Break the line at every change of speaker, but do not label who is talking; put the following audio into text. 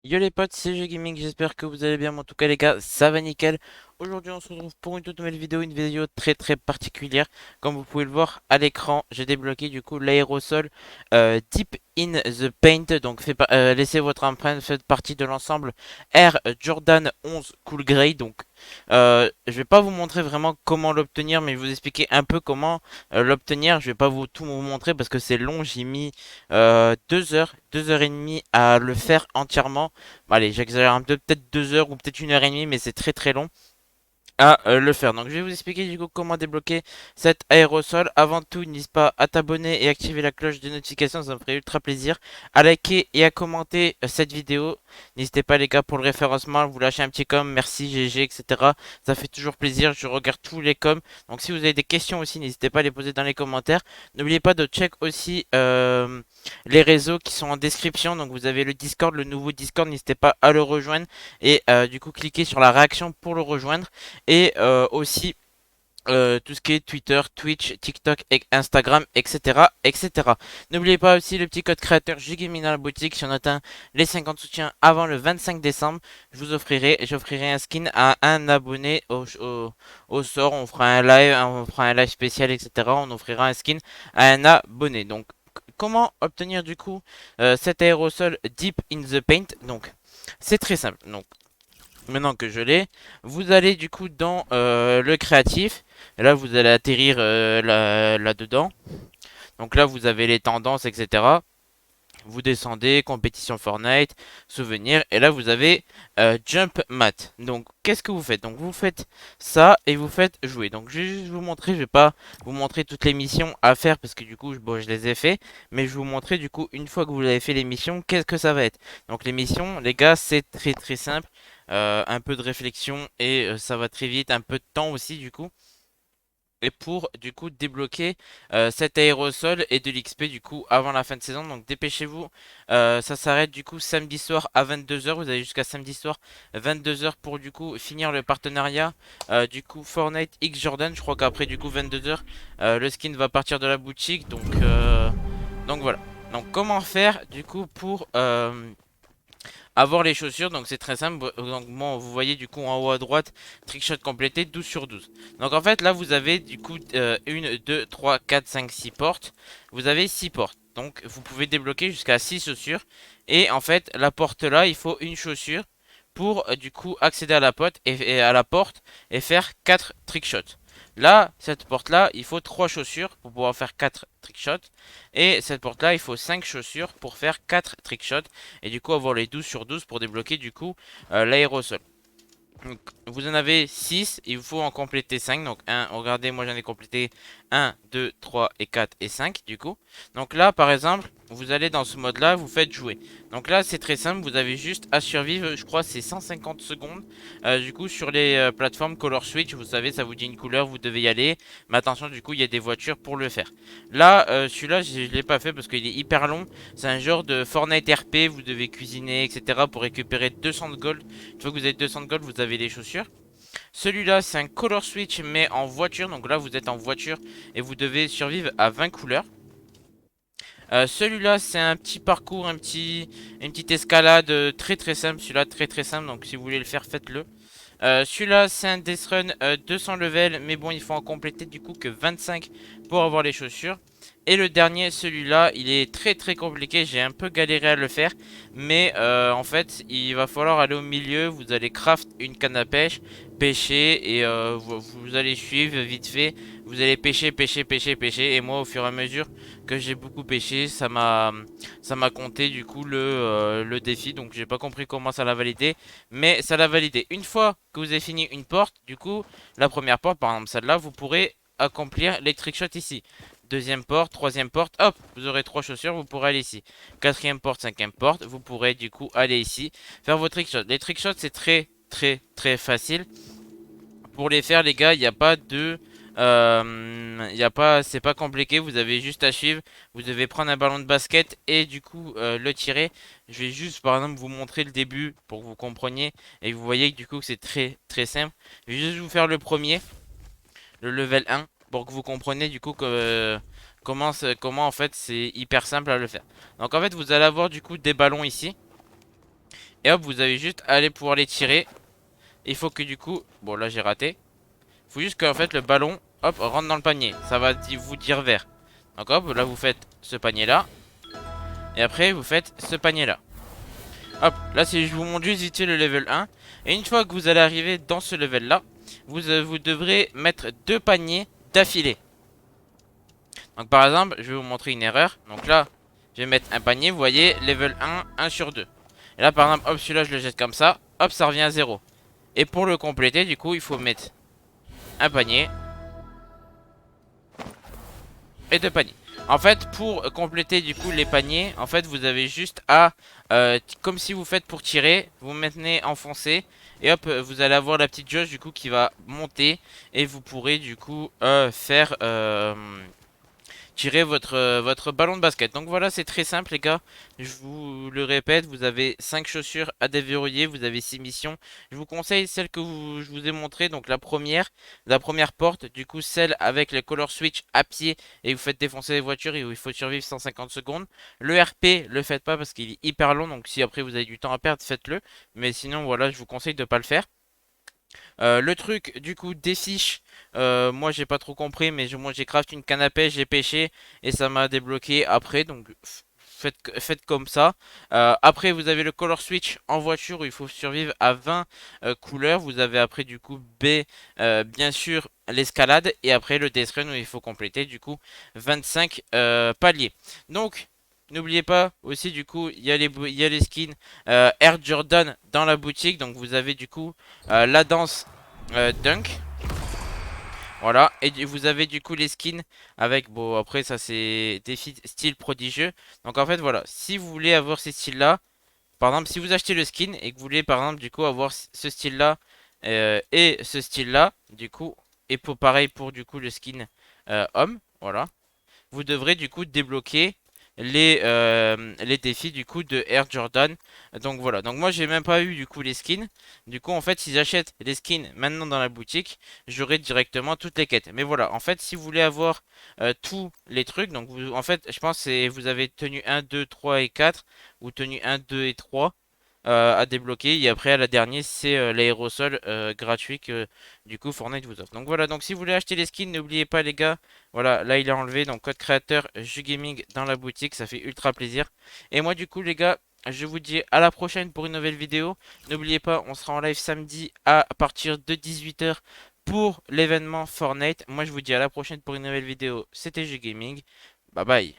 Yo les potes, c'est Gaming, j'espère que vous allez bien, mais en tout cas les gars, ça va nickel. Aujourd'hui on se retrouve pour une toute nouvelle vidéo, une vidéo très particulière. Comme vous pouvez le voir à l'écran, j'ai débloqué du coup l'aérosol Deep in the Paint. Donc laissez votre empreinte, faites partie de l'ensemble Air Jordan 11 Cool Grey. Donc je vais pas vous montrer vraiment comment l'obtenir, mais je vais vous expliquer un peu comment l'obtenir. Je vais pas tout vous montrer parce que c'est long, j'ai mis 2 heures, 2 heures et demie à le faire entièrement. Bon, allez, j'exagère un peu, peut-être 2 heures ou peut-être 1 heure et demie, mais c'est très long à le faire. Donc je vais vous expliquer du coup comment débloquer cet aérosol. Avant tout, n'hésite pas à t'abonner et activer la cloche de notification, ça me ferait ultra plaisir. À liker et à commenter cette vidéo. N'hésitez pas les gars pour le référencement, vous lâchez un petit com, merci GG, etc. Ça fait toujours plaisir, je regarde tous les coms. Donc si vous avez des questions aussi, n'hésitez pas à les poser dans les commentaires. N'oubliez pas de check aussi les réseaux qui sont en description. Donc vous avez le Discord, le nouveau Discord, n'hésitez pas à le rejoindre. Et du coup cliquez sur la réaction pour le rejoindre et aussi tout ce qui est Twitter, Twitch, TikTok, Instagram, etc. etc. N'oubliez pas aussi le petit code créateur JGaming dans la boutique. Si on atteint les 50 soutiens avant le 25 décembre, j'offrirai un skin à un abonné au sort. On fera un live spécial, etc. On offrira un skin à un abonné. Donc, comment obtenir du coup cet aérosol Deep in the Paint? Donc, c'est très simple. Donc, maintenant que je l'ai, vous allez du coup dans le créatif. Et là, vous allez atterrir là-dedans. Donc là, vous avez les tendances, etc. Vous descendez, compétition Fortnite, souvenirs. Et là, vous avez Jump Mat. Donc, qu'est-ce que vous faites? Donc, vous faites ça et vous faites jouer. Donc, je vais juste vous montrer. Je vais pas vous montrer toutes les missions à faire parce que du coup, bon, je les ai fait. Mais je vais vous montrer du coup, une fois que vous avez fait les missions, qu'est-ce que ça va être. Donc, les missions, les gars, c'est très simple. Un peu de réflexion et ça va très vite. Un peu de temps aussi, du coup. Et pour du coup débloquer cet aérosol et de l'XP du coup avant la fin de saison. Donc dépêchez-vous. Ça s'arrête du coup samedi soir à 22 heures. Vous avez jusqu'à samedi soir 22 heures pour du coup finir le partenariat. Du coup Fortnite X Jordan. Je crois qu'après du coup 22 heures le skin va partir de la boutique. Donc voilà. Donc comment faire du coup pour avoir les chaussures. Donc c'est très simple. Donc bon, vous voyez du coup en haut à droite, trickshot complété 12 sur 12. Donc en fait là vous avez du coup 1, 2, 3, 4, 5, 6 portes. Vous avez 6 portes. Donc vous pouvez débloquer jusqu'à 6 chaussures. Et en fait la porte là il faut une chaussure pour du coup accéder à la porte et à la porte et faire 4 trickshots. Là, cette porte-là, il faut 3 chaussures pour pouvoir faire 4 trickshots. Et cette porte-là, il faut 5 chaussures pour faire 4 trickshots. Et du coup, avoir les 12 sur 12 pour débloquer du coup l'aérosol. Donc, vous en avez 6, il vous faut en compléter 5. Donc, regardez, moi j'en ai complété 1, 2, 3 et 4 et 5 du coup. Donc là, par exemple, vous allez dans ce mode-là, vous faites jouer. Donc là, c'est très simple, vous avez juste à survivre, je crois, c'est 150 secondes. Du coup, sur les plateformes Color Switch, vous savez, ça vous dit une couleur, vous devez y aller. Mais attention, du coup, il y a des voitures pour le faire. Là, celui-là, je ne l'ai pas fait parce qu'il est hyper long. C'est un genre de Fortnite RP, vous devez cuisiner, etc. pour récupérer 200 de gold. Une fois que vous avez 200 de gold, vous avez les chaussures. Celui-là, c'est un color switch, mais en voiture. Donc là, vous êtes en voiture et vous devez survivre à 20 couleurs. Celui-là, c'est un petit parcours, une petite escalade très simple. Celui-là, très simple. Donc si vous voulez le faire, faites-le. Celui-là, c'est un Death Run 200 level, mais bon, il faut en compléter du coup que 25 pour avoir les chaussures. Et le dernier, celui-là, il est très compliqué, j'ai un peu galéré à le faire, mais en fait, il va falloir aller au milieu, vous allez craft une canne à pêche, pêcher, et vous allez suivre vite fait, vous allez pêcher, et moi, au fur et à mesure que j'ai beaucoup pêché, ça m'a compté du coup le défi, donc j'ai pas compris comment ça l'a validé, mais ça l'a validé. Une fois que vous avez fini une porte, du coup, la première porte, par exemple celle-là, vous pourrez accomplir les trickshots ici. Deuxième porte, troisième porte, hop, vous aurez 3 chaussures, vous pourrez aller ici. Quatrième porte, cinquième porte, vous pourrez du coup aller ici, faire vos trickshots. Les trickshots, c'est très facile. Pour les faire, les gars, il n'y a pas de... y a pas, c'est pas compliqué, vous avez juste à suivre. Vous devez prendre un ballon de basket et du coup le tirer. Je vais juste par exemple vous montrer le début pour que vous compreniez. Et vous voyez que du coup c'est très simple. Je vais juste vous faire le premier, le level 1, pour que vous compreniez du coup comment en fait c'est hyper simple à le faire. Donc en fait vous allez avoir du coup des ballons ici. Et hop, vous avez juste à aller pouvoir les tirer. Il faut que du coup, bon là j'ai raté. Il faut juste qu'en fait le ballon, hop, rentre dans le panier. Ça va vous dire vert. Donc hop, là vous faites ce panier là. Et après vous faites ce panier là. Hop, là c'est je vous montre juste vite fait le level 1. Et une fois que vous allez arriver dans ce level là, vous devrez mettre 2 paniers d'affilée. Donc par exemple, je vais vous montrer une erreur. Donc là, je vais mettre un panier, vous voyez, level 1, 1 sur 2. Et là par exemple, hop, celui-là je le jette comme ça, hop, ça revient à 0. Et pour le compléter, du coup, il faut mettre un panier et 2 paniers. En fait, pour compléter du coup les paniers, en fait, vous avez juste à, comme si vous faites pour tirer, vous maintenez enfoncé et hop, vous allez avoir la petite jauge du coup qui va monter et vous pourrez du coup faire tirer votre ballon de basket. Donc voilà, c'est très simple les gars. Je vous le répète, vous avez 5 chaussures à déverrouiller, vous avez 6 missions. Je vous conseille celle que je vous ai montrée, donc la première porte, du coup celle avec le color switch à pied et vous faites défoncer les voitures et où il faut survivre 150 secondes. Le RP, le faites pas parce qu'il est hyper long, donc si après vous avez du temps à perdre, faites-le. Mais sinon voilà, je vous conseille de pas le faire. Le truc du coup des fiches, moi j'ai pas trop compris, mais moi j'ai craft une canne à pêche, j'ai pêché et ça m'a débloqué après, donc faites comme ça. Après vous avez le color switch en voiture où il faut survivre à 20 couleurs. Vous avez après du coup B, bien sûr l'escalade et après le death run où il faut compléter du coup 25 paliers. Donc n'oubliez pas aussi du coup il y a les skins Air Jordan dans la boutique, donc vous avez du coup la danse Dunk. Voilà, et vous avez du coup les skins avec, bon après ça c'est des styles prodigieux. Donc en fait voilà, si vous voulez avoir ces styles là, par exemple si vous achetez le skin et que vous voulez par exemple du coup avoir ce style là et ce style là, du coup, et pour pareil pour du coup le skin homme, voilà vous devrez du coup débloquer les défis du coup de Air Jordan. Donc voilà, donc moi j'ai même pas eu du coup les skins. Du coup en fait si j'achète les skins maintenant dans la boutique, j'aurai directement toutes les quêtes. Mais voilà, en fait si vous voulez avoir tous les trucs, donc en fait je pense que vous avez tenu 1, 2, 3 et 4 ou tenu 1, 2 et 3 à débloquer et après à la dernière c'est l'aérosol gratuit que du coup Fortnite vous offre. Donc voilà, donc si vous voulez acheter les skins, n'oubliez pas les gars, voilà, là il est enlevé, donc code créateur Jeux Gaming dans la boutique, ça fait ultra plaisir. Et moi du coup les gars, je vous dis à la prochaine pour une nouvelle vidéo. N'oubliez pas, on sera en live samedi à partir de 18 h pour l'événement Fortnite. Moi je vous dis à la prochaine pour une nouvelle vidéo, c'était Jeux Gaming, bye bye.